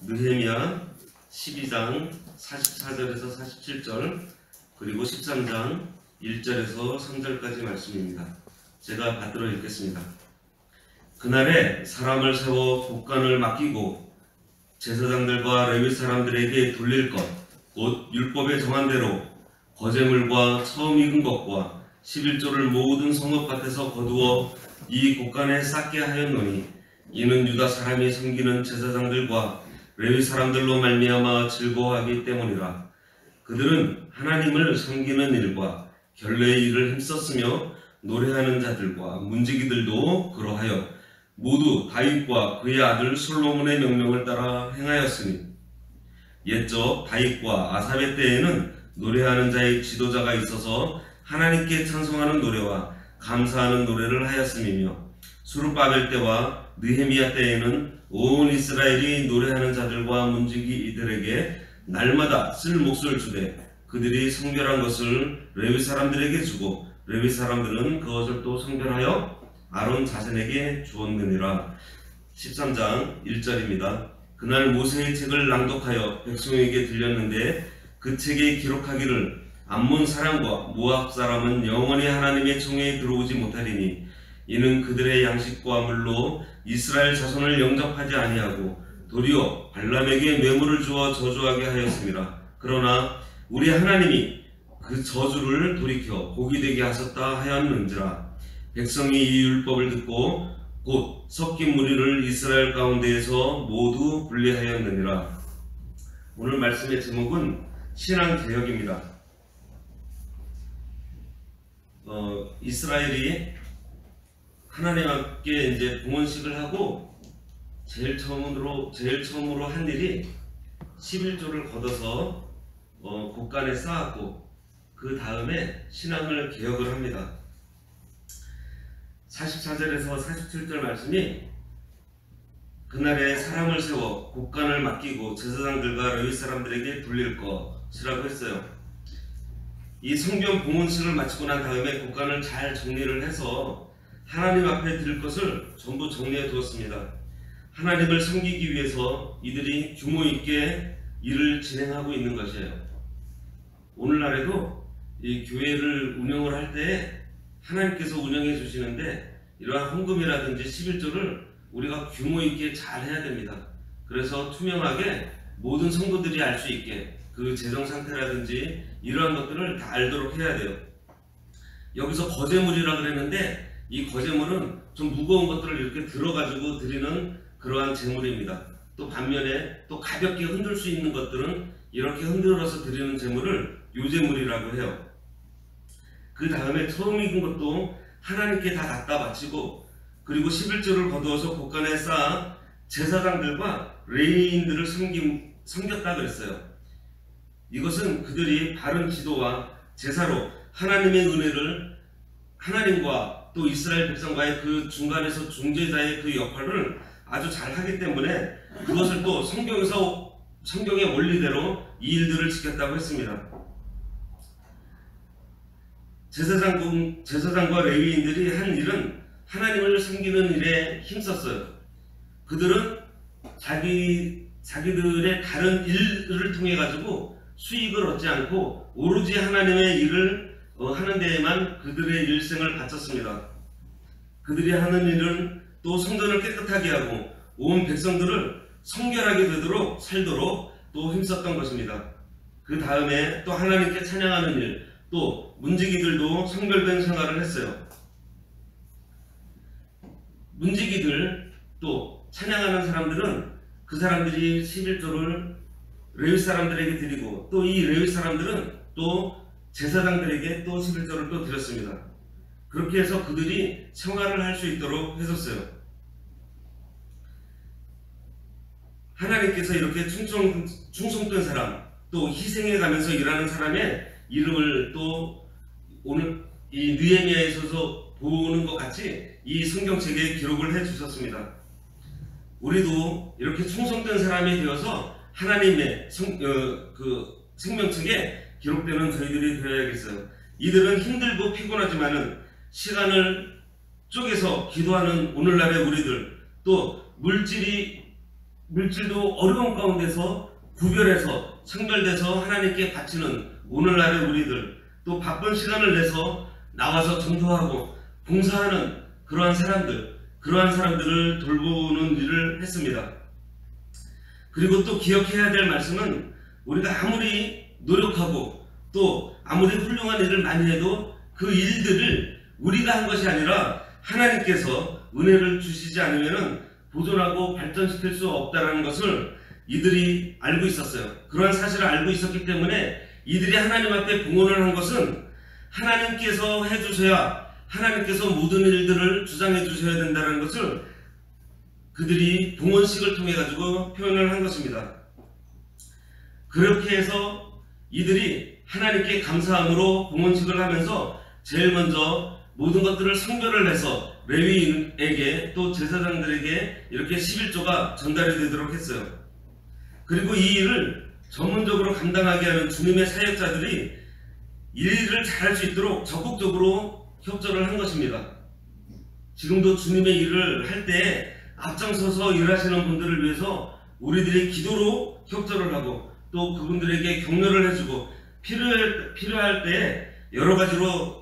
느헤미야 12장 44절에서 47절 그리고 13장 1절에서 3절까지 말씀입니다. 제가 받들어 읽겠습니다. 그날에 사람을 세워 곡간을 맡기고 제사장들과 레위 사람들에게 돌릴 것, 곧 율법에 정한 대로 거제물과 처음 익은 것과 11조를 모든 성읍밭에서 거두어 이 곡간에 쌓게 하였노니 이는 유다 사람이 섬기는 제사장들과 레위 사람들로 말미암아 즐거워하기 때문이라. 그들은 하나님을 섬기는 일과 결례의 일을 힘썼으며 노래하는 자들과 문지기들도 그러하여 모두 다윗과 그의 아들 솔로몬의 명령을 따라 행하였으니 옛적 다윗과 아삽의 때에는 노래하는 자의 지도자가 있어서 하나님께 찬송하는 노래와 감사하는 노래를 하였음이며 수룹바벨 때와 느헤미야 때에는 온 이스라엘이 노래하는 자들과 문지기 이들에게 날마다 쓸 몫을 주되 그들이 성별한 것을 레위 사람들에게 주고 레위 사람들은 그것을 또 성별하여 아론 자손에게 주었느니라. 13장 1절입니다. 그날 모세의 책을 낭독하여 백성에게 들렸는데 그 책에 기록하기를 암몬 사람과 모압 사람은 영원히 하나님의 총회에 들어오지 못하리니 이는 그들의 양식과 물로 이스라엘 자손을 영접하지 아니하고 도리어 발람에게 뇌물을 주어 저주하게 하였습니다. 그러나 우리 하나님이 그 저주를 돌이켜 복이 되게 하셨다 하였는지라. 백성이 이 율법을 듣고 곧 섞인 무리를 이스라엘 가운데에서 모두 분리하였느니라. 오늘 말씀의 제목은 신앙개혁입니다. 이스라엘이 하나님 앞에 이제 봉헌식을 하고 제일 처음으로 한 일이 11조를 걷어서 곡간에 쌓았고 그 다음에 신앙을 개혁을 합니다. 44절에서 47절 말씀이 그날에 사람을 세워 곡간을 맡기고 제사장들과 레위 사람들에게 돌릴 것이라고 했어요. 이 성경 봉헌식을 마치고 난 다음에 곡간을 잘 정리를 해서 하나님 앞에 드릴 것을 전부 정리해 두었습니다. 하나님을 섬기기 위해서 이들이 규모 있게 일을 진행하고 있는 것이에요. 오늘날에도 이 교회를 운영을 할 때 하나님께서 운영해 주시는데 이러한 헌금이라든지 11조를 우리가 규모 있게 잘 해야 됩니다. 그래서 투명하게 모든 성도들이 알 수 있게 그 재정 상태라든지 이러한 것들을 다 알도록 해야 돼요. 여기서 거제물이라 그랬는데 이 거제물은 좀 무거운 것들을 이렇게 들어가지고 드리는 그러한 제물입니다. 또 반면에 또 가볍게 흔들 수 있는 것들은 이렇게 흔들어서 드리는 제물을 요제물이라고 해요. 그 다음에 처음 익은 것도 하나님께 다 갖다 바치고 그리고 11조를 거두어서 곡간에 쌓아 제사장들과 레위인들을 섬겼다 그랬어요. 이것은 그들이 바른 지도와 제사로 하나님의 은혜를 하나님과 또 이스라엘 백성과의 그 중간에서 중재자의 그 역할을 아주 잘 하기 때문에 그것을 또 성경의 원리대로 이 일들을 지켰다고 했습니다. 제사장과 레위인들이 한 일은 하나님을 섬기는 일에 힘썼어요. 그들은 자기들의 다른 일을 통해 가지고 수익을 얻지 않고 오로지 하나님의 일을 하는 데에만 그들의 일생을 바쳤습니다. 그들이 하는 일은 또 성전을 깨끗하게 하고 온 백성들을 성결하게 되도록 살도록 또 힘썼던 것입니다. 그 다음에 또 하나님께 찬양하는 일, 또 문지기들도 성결된 생활을 했어요. 문지기들 또 찬양하는 사람들은 그 사람들이 11조를 레위 사람들에게 드리고 또 이 레위 사람들은 또 제사장들에게 또 11조를 또 드렸습니다. 그렇게 해서 그들이 생활을 할 수 있도록 해줬어요. 하나님께서 이렇게 충성된 사람, 또 희생해 가면서 일하는 사람의 이름을 또 오늘 이 느헤미야에서 보는 것 같이 이 성경책에 기록을 해 주셨습니다. 우리도 이렇게 충성된 사람이 되어서 하나님의 생명책에 기록되는 저희들이 되어야겠어요. 이들은 힘들고 피곤하지만은 시간을 쪼개서 기도하는 오늘날의 우리들, 또 물질이 물질도 어려운 가운데서 구별해서 성별돼서 하나님께 바치는 오늘날의 우리들, 또 바쁜 시간을 내서 나와서 전도하고 봉사하는 그러한 사람들을 돌보는 일을 했습니다. 그리고 또 기억해야 될 말씀은 우리가 아무리 노력하고 또 아무리 훌륭한 일을 많이 해도 그 일들을 우리가 한 것이 아니라 하나님께서 은혜를 주시지 않으면 보존하고 발전시킬 수 없다는 것을 이들이 알고 있었어요. 그러한 사실을 알고 있었기 때문에 이들이 하나님 앞에 봉헌을 한 것은 하나님께서 해주셔야, 하나님께서 모든 일들을 주장해 주셔야 된다는 것을 그들이 봉헌식을 통해 가지고 표현을 한 것입니다. 그렇게 해서 이들이 하나님께 감사함으로 봉헌식을 하면서 제일 먼저 모든 것들을 성별을 해서 레위인에게 또 제사장들에게 이렇게 11조가 전달이 되도록 했어요. 그리고 이 일을 전문적으로 감당하게 하는 주님의 사역자들이 이 일을 잘할 수 있도록 적극적으로 협조를 한 것입니다. 지금도 주님의 일을 할 때 앞장서서 일하시는 분들을 위해서 우리들이 기도로 협조를 하고 또 그분들에게 격려를 해주고 필요할 때 여러 가지로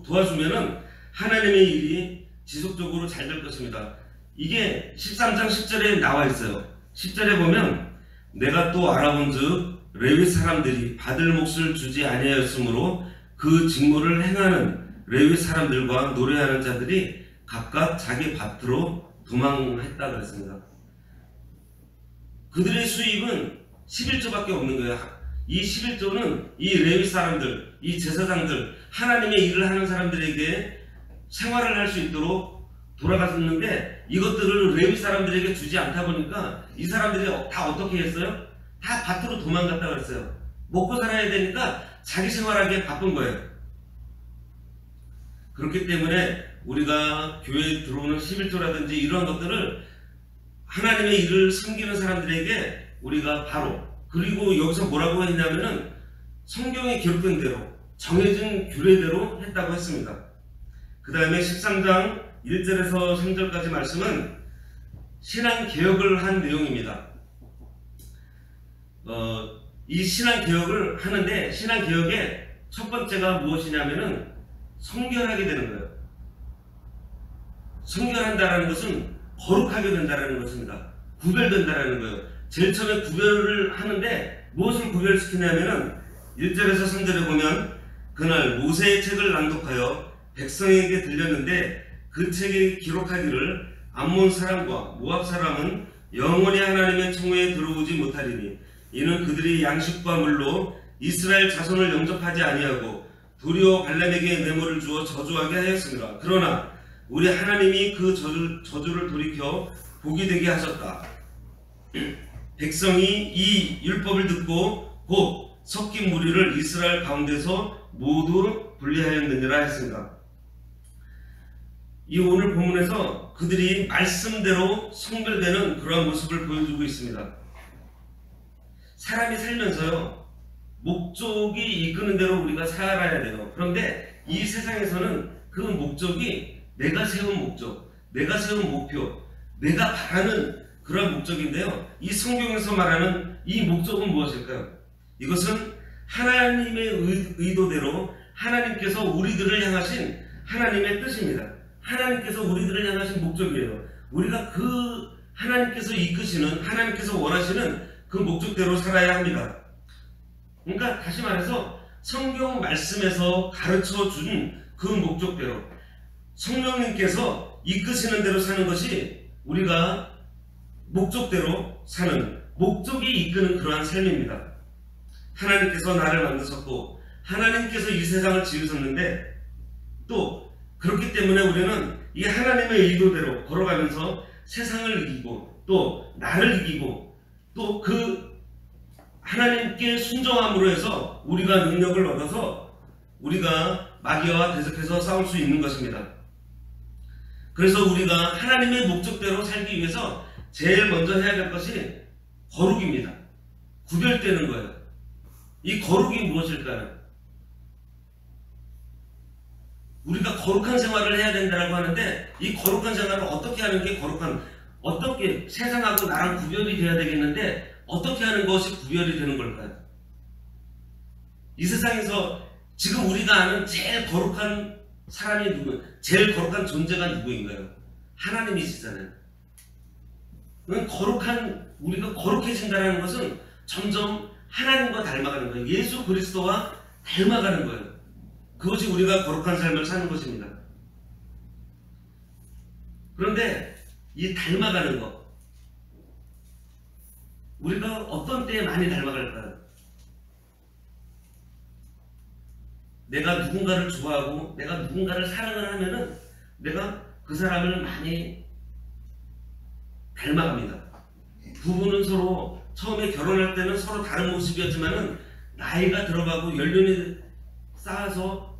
도와주면은 하나님의 일이 지속적으로 잘 될 것입니다. 이게 13장 10절에 나와 있어요. 10절에 보면 내가 또 알아본즉 레위 사람들이 받을 몫을 주지 아니하였으므로 그 직무를 행하는 레위 사람들과 노래하는 자들이 각각 자기 밭으로 도망했다 그랬습니다. 그들의 수입은 11조밖에 없는 거예요. 이 11조는 이 레위 사람들, 이 제사장들, 하나님의 일을 하는 사람들에게 생활을 할 수 있도록 돌아갔었는데 이것들을 레위 사람들에게 주지 않다 보니까 이 사람들이 다 어떻게 했어요? 다 밭으로 도망갔다 그랬어요. 먹고 살아야 되니까 자기 생활하기에 바쁜 거예요. 그렇기 때문에 우리가 교회에 들어오는 11조라든지 이런 것들을 하나님의 일을 섬기는 사람들에게 우리가 바로, 그리고 여기서 뭐라고 했냐면은 성경에 기록된 대로 정해진 규례대로 했다고 했습니다. 그 다음에 13장 1절에서 3절까지 말씀은 신앙개혁을 한 내용입니다. 이 신앙개혁을 하는데 신앙개혁의 첫 번째가 무엇이냐면은 성결하게 되는 거예요. 성결한다라는 것은 거룩하게 된다라는 것입니다. 구별된다라는 거예요. 제일 처음에 구별을 하는데 무엇을 구별시키냐면은 1절에서 3절에 보면 그날 모세의 책을 낭독하여 백성에게 들렸는데 그 책에 기록하기를 암몬 사람과 모압 사람은 영원히 하나님의 청회에 들어오지 못하리니 이는 그들이 양식과 물로 이스라엘 자손을 영접하지 아니하고 도리어 발람에게 뇌물을 주어 저주하게 하였습니다. 그러나 우리 하나님이 그 저주를 돌이켜 복이 되게 하셨다. 백성이 이 율법을 듣고 곧 섞인 무리를 이스라엘 가운데서 모두 분리하였느니라 했습니다. 이 오늘 본문에서 그들이 말씀대로 성별되는 그러한 모습을 보여주고 있습니다. 사람이 살면서요, 목적이 이끄는 대로 우리가 살아야 돼요. 그런데 이 세상에서는 그 목적이 내가 세운 목적, 내가 세운 목표, 내가 바라는 그런 목적인데요. 이 성경에서 말하는 이 목적은 무엇일까요? 이것은 하나님의 의도대로 하나님께서 우리들을 향하신 하나님의 뜻입니다. 하나님께서 우리들을 향하신 목적이에요. 우리가 그 하나님께서 이끄시는, 하나님께서 원하시는 그 목적대로 살아야 합니다. 그러니까 다시 말해서 성경 말씀에서 가르쳐 준 그 목적대로 성령님께서 이끄시는 대로 사는 것이 우리가 목적대로 사는, 목적이 이끄는 그러한 삶입니다. 하나님께서 나를 만드셨고 하나님께서 이 세상을 지으셨는데 또 그렇기 때문에 우리는 이 하나님의 의도대로 걸어가면서 세상을 이기고 또 나를 이기고 또 그 하나님께 순종함으로 해서 우리가 능력을 얻어서 우리가 마귀와 대적해서 싸울 수 있는 것입니다. 그래서 우리가 하나님의 목적대로 살기 위해서 제일 먼저 해야 될 것이 거룩입니다. 구별되는 거예요. 이 거룩이 무엇일까요? 우리가 거룩한 생활을 해야 된다고 하는데 이 거룩한 생활을 어떻게 하는 게 어떻게 세상하고 나랑 구별이 돼야 되겠는데 어떻게 하는 것이 구별이 되는 걸까요? 이 세상에서 지금 우리가 아는 제일 거룩한 사람이 누구, 제일 거룩한 존재가 누구인가요? 하나님이시잖아요. 거룩한, 우리가 거룩해진다는 것은 점점 하나님과 닮아가는 거예요. 예수 그리스도와 닮아가는 거예요. 그것이 우리가 거룩한 삶을 사는 것입니다. 그런데 이 닮아가는 것, 우리가 어떤 때에 많이 닮아갈까요? 내가 누군가를 좋아하고 내가 누군가를 사랑을 하면은 내가 그 사람을 많이 닮아갑니다. 부부는 서로 처음에 결혼할 때는 서로 다른 모습이었지만은 나이가 들어가고 연륜이 쌓아서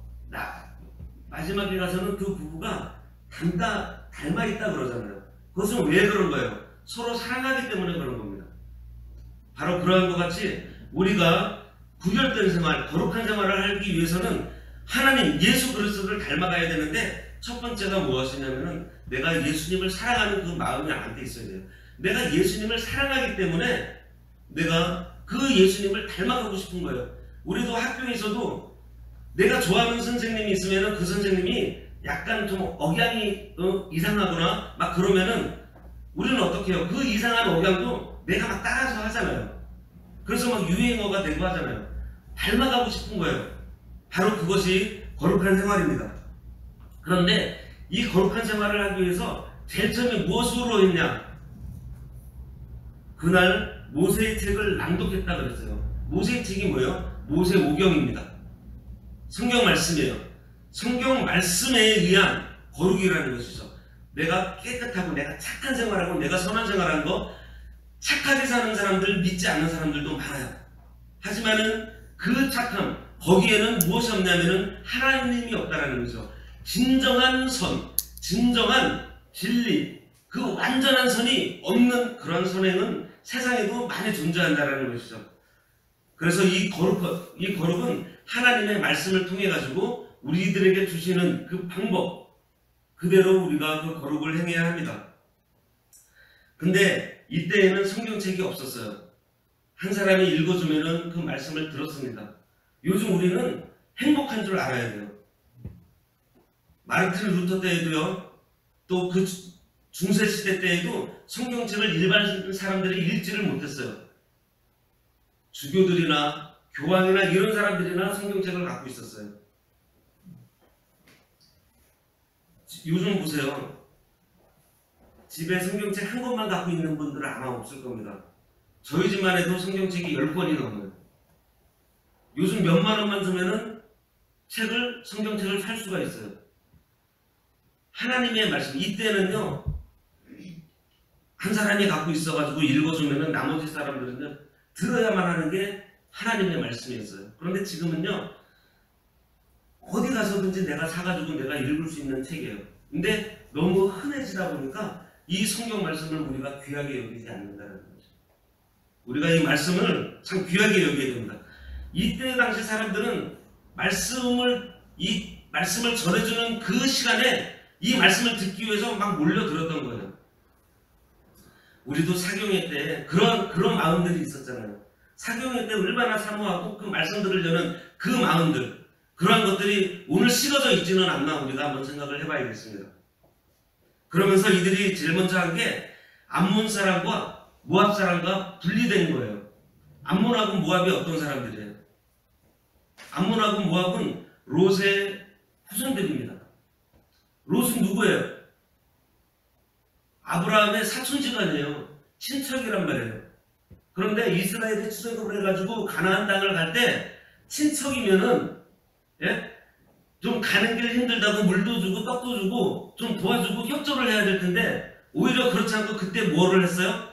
마지막에 가서는 그 부부가 닮아 있다 그러잖아요. 그것은 왜 그런 거예요? 서로 사랑하기 때문에 그런 겁니다. 바로 그러한 것 같이 우리가 구별된 생활, 거룩한 생활을 하기 위해서는 하나님 예수 그리스도를 닮아가야 되는데 첫 번째가 무엇이냐면은 내가 예수님을 사랑하는 그 마음이 안돼 있어야 돼요. 내가 예수님을 사랑하기 때문에 내가 그 예수님을 닮아가고 싶은 거예요. 우리도 학교에서도 내가 좋아하는 선생님이 있으면은 그 선생님이 약간 좀 억양이 이상하거나 막 그러면은 우리는 어떻게 해요? 그 이상한 억양도 내가 막 따라서 하잖아요. 그래서 막 유행어가 되고 하잖아요. 닮아가고 싶은 거예요. 바로 그것이 거룩한 생활입니다. 그런데 이 거룩한 생활을 하기 위해서 제일 처음에 무엇으로 했냐? 그날 모세의 책을 낭독했다 그랬어요. 모세의 책이 뭐예요? 모세오경입니다. 성경 말씀이에요. 성경 말씀에 의한 거룩이라는 것이죠. 내가 깨끗하고 내가 착한 생활하고 내가 선한 생활하는 거, 착하게 사는 사람들, 믿지 않는 사람들도 많아요. 하지만은 그 착함, 거기에는 무엇이 없냐면은 하나님이 없다라는 거죠. 진정한 선, 진정한 진리, 그 완전한 선이 없는 그런 선행은 세상에도 많이 존재한다라는 것이죠. 그래서 이 거룩은 하나님의 말씀을 통해 가지고 우리들에게 주시는 그 방법 그대로 우리가 그 거룩을 행해야 합니다. 근데 이때에는 성경책이 없었어요. 한 사람이 읽어주면은 그 말씀을 들었습니다. 요즘 우리는 행복한 줄 알아야 돼요. 마르틴 루터 때에도요, 또 그 중세시대 때에도 성경책을 일반 사람들이 읽지를 못했어요. 주교들이나 교황이나 이런 사람들이나 성경책을 갖고 있었어요. 요즘 보세요. 집에 성경책 한 권만 갖고 있는 분들은 아마 없을 겁니다. 저희 집만 해도 성경책이 10권이 넘어요. 요즘 몇만 원만 주면은 성경책을 살 수가 있어요. 하나님의 말씀, 이때는요, 한 사람이 갖고 있어가지고 읽어주면은 나머지 사람들은 들어야만 하는 게 하나님의 말씀이었어요. 그런데 지금은요, 어디 가서든지 내가 사가지고 내가 읽을 수 있는 책이에요. 근데 너무 흔해지다 보니까 이 성경 말씀을 우리가 귀하게 여기지 않는다는 거죠. 우리가 이 말씀을 참 귀하게 여겨야 됩니다. 이때 당시 사람들은 이 말씀을 전해주는 그 시간에 이 말씀을 듣기 위해서 막 몰려들었던 거예요. 우리도 사경회 때 그런 마음들이 있었잖아요. 사경회 때 얼마나 사모하고 그 말씀 들으려는 그 마음들, 그러한 것들이 오늘 식어져 있지는 않나 우리가 한번 생각을 해봐야겠습니다. 그러면서 이들이 제일 먼저 한 게 암몬 사람과 모압 사람과 분리된 거예요. 암몬하고 모압이 어떤 사람들이에요? 암몬하고 모압은 롯의 후손들입니다. 롯은 누구예요? 아브라함의 사촌지간이에요. 친척이란 말이에요. 그런데 이스라엘에 추격을 해가지고 가나안 땅을 갈 때 친척이면은 좀 가는 길 힘들다고 물도 주고 떡도 주고 좀 도와주고 협조를 해야 될 텐데 오히려 그렇지 않고 그때 뭐를 했어요?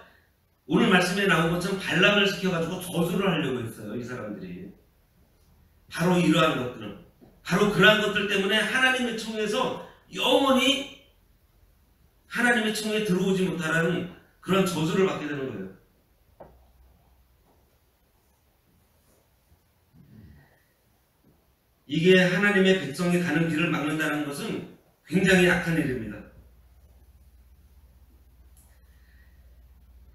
오늘 말씀에 나온 것처럼 발람을 시켜가지고 저주를 하려고 했어요. 이 사람들이. 바로 이러한 것들은 바로 그러한 것들 때문에 하나님의 총에서 영원히 하나님의 총에 들어오지 못하는 그런 저주를 받게 되는 거예요. 이게 하나님의 백성이 가는 길을 막는다는 것은 굉장히 악한 일입니다.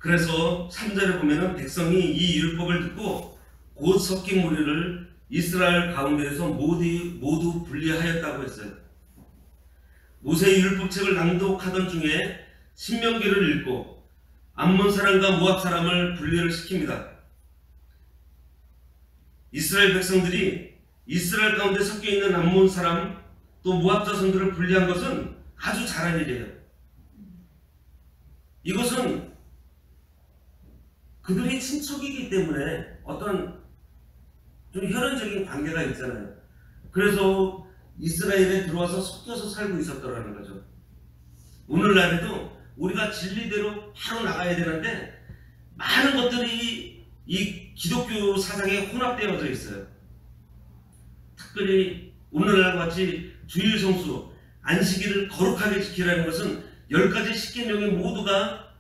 그래서 3절에 보면은 백성이 이 율법을 듣고 곧 섞인 무리를 이스라엘 가운데에서 모두 분리하였다고 했어요. 모세의 율법책을 낭독하던 중에 신명기를 읽고 암몬 사람과 모압 사람을 분리를 시킵니다. 이스라엘 백성들이 이스라엘 가운데 섞여 있는 암몬 사람 또 모압 자손들을 분리한 것은 아주 잘한 일이에요. 이것은 그들이 친척이기 때문에 어떤 좀 혈연적인 관계가 있잖아요. 그래서 이스라엘에 들어와서 섞여서 살고 있었더라는 거죠. 오늘날에도 우리가 진리대로 바로 나가야 되는데 많은 것들이 이 기독교 사상에 혼합되어져 있어요. 특별히 오늘날과 같이 주일 성수, 안식일을 거룩하게 지키라는 것은 10가지 십계명이 모두가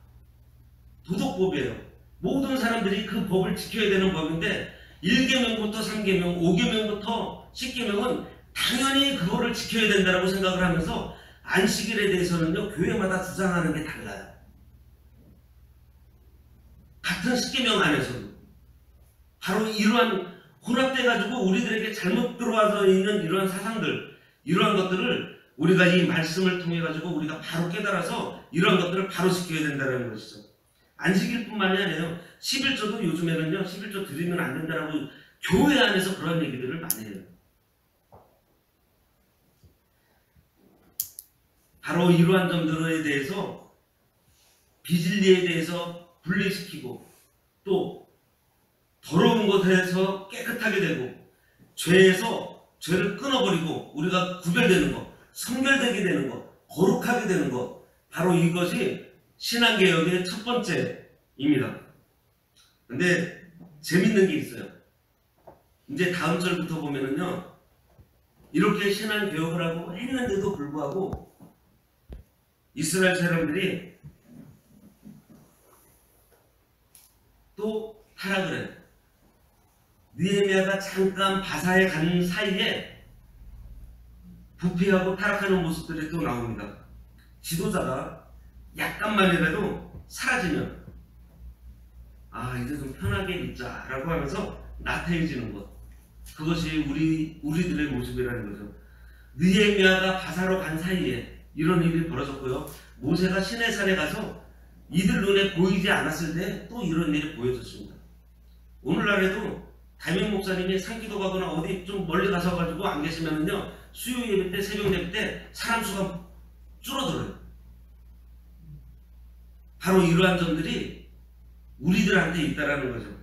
도덕법이에요. 모든 사람들이 그 법을 지켜야 되는 법인데 1계명부터 3계명, 5계명부터 10계명은 당연히 그거를 지켜야 된다고 생각을 하면서 안식일에 대해서는요, 교회마다 주장하는 게 달라요. 같은 10계명 안에서도 바로 이러한 혼합돼가지고 우리들에게 잘못 들어와서 있는 이러한 사상들, 이러한 것들을 우리가 이 말씀을 통해 가지고 우리가 바로 깨달아서 이러한 것들을 바로 지켜야 된다는 것이죠. 안식일뿐만이 아니에요. 11조도 요즘에는요, 11조 드리면 안 된다라고 교회 안에서 그런 얘기들을 많이 해요. 바로 이러한 점들에 대해서 비진리에 대해서 분리시키고 또 더러운 것에서 깨끗하게 되고 죄에서 죄를 끊어버리고 우리가 구별되는 것, 성결되게 되는 것, 거룩하게 되는 것, 바로 이것이 신앙개혁의 첫 번째입니다. 근데 재밌는 게 있어요. 이제 다음 절부터 보면은요, 이렇게 신앙개혁을 하고 했는데도 불구하고 이스라엘 사람들이 또 타락을 해요. 느헤미야가 잠깐 바사에 간 사이에 부패하고 타락하는 모습들이 또 나옵니다. 지도자가 약간만이라도 사라지면 이제 좀 편하게 있자 라고 하면서 나태해지는 것, 그것이 우리들의 모습이라는 거죠. 느헤미야가 바사로 간 사이에 이런 일이 벌어졌고요. 모세가 시내산에 가서 이들 눈에 보이지 않았을 때 또 이런 일이 보여졌습니다. 오늘날에도 담임 목사님이 산기도 가거나 어디 좀 멀리 가서 가지고 안 계시면은요, 수요 예배 때, 새벽 예배 때 사람 수가 줄어들어요. 바로 이러한 점들이 우리들한테 있다라는 거죠.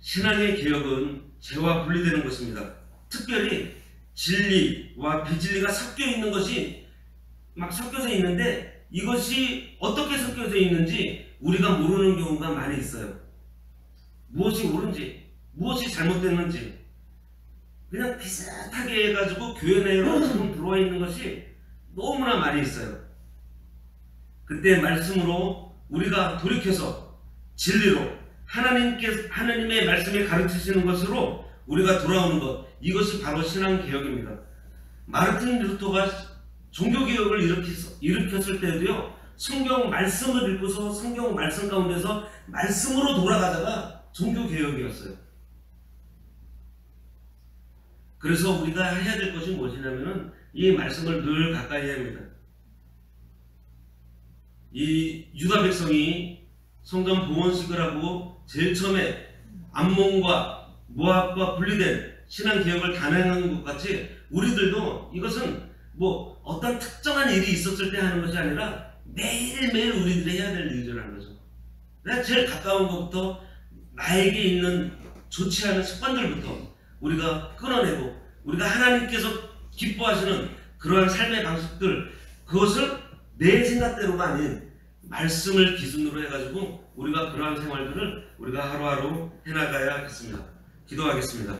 신앙의 개혁은 죄와 분리되는 것입니다. 특별히 진리와 비진리가 섞여 있는 것이 막 섞여져 있는데 이것이 어떻게 섞여져 있는지 우리가 모르는 경우가 많이 있어요. 무엇이 옳은지, 무엇이 잘못됐는지 그냥 비슷하게 해가지고 교회 내로 지금 들어와 있는 것이 너무나 많이 있어요. 그때 말씀으로 우리가 돌이켜서 진리로 하나님의 말씀이 가르치시는 것으로 우리가 돌아오는 것, 이것이 바로 신앙개혁입니다. 마르틴 루터가 종교개혁을 일으켰을 때도요, 성경 말씀을 읽고서 성경 말씀 가운데서 말씀으로 돌아가다가 종교개혁이었어요. 그래서 우리가 해야 될 것이 무엇이냐면은 이 말씀을 늘 가까이 해야 합니다. 이 유다 백성이 성전 봉헌식을 하고 제일 처음에 암몬과 모압과 분리된 신앙개혁을 단행한 것 같이 우리들도 이것은 뭐 어떤 특정한 일이 있었을 때 하는 것이 아니라 매일매일 우리들이 해야 될 일이라는 거죠. 내가 제일 가까운 것부터 나에게 있는 좋지 않은 습관들부터 우리가 끊어내고 우리가 하나님께서 기뻐하시는 그러한 삶의 방식들, 그것을 내 생각대로가 아닌 말씀을 기준으로 해가지고 우리가 그러한 생활들을 우리가 하루하루 해나가야 하겠습니다. 기도하겠습니다.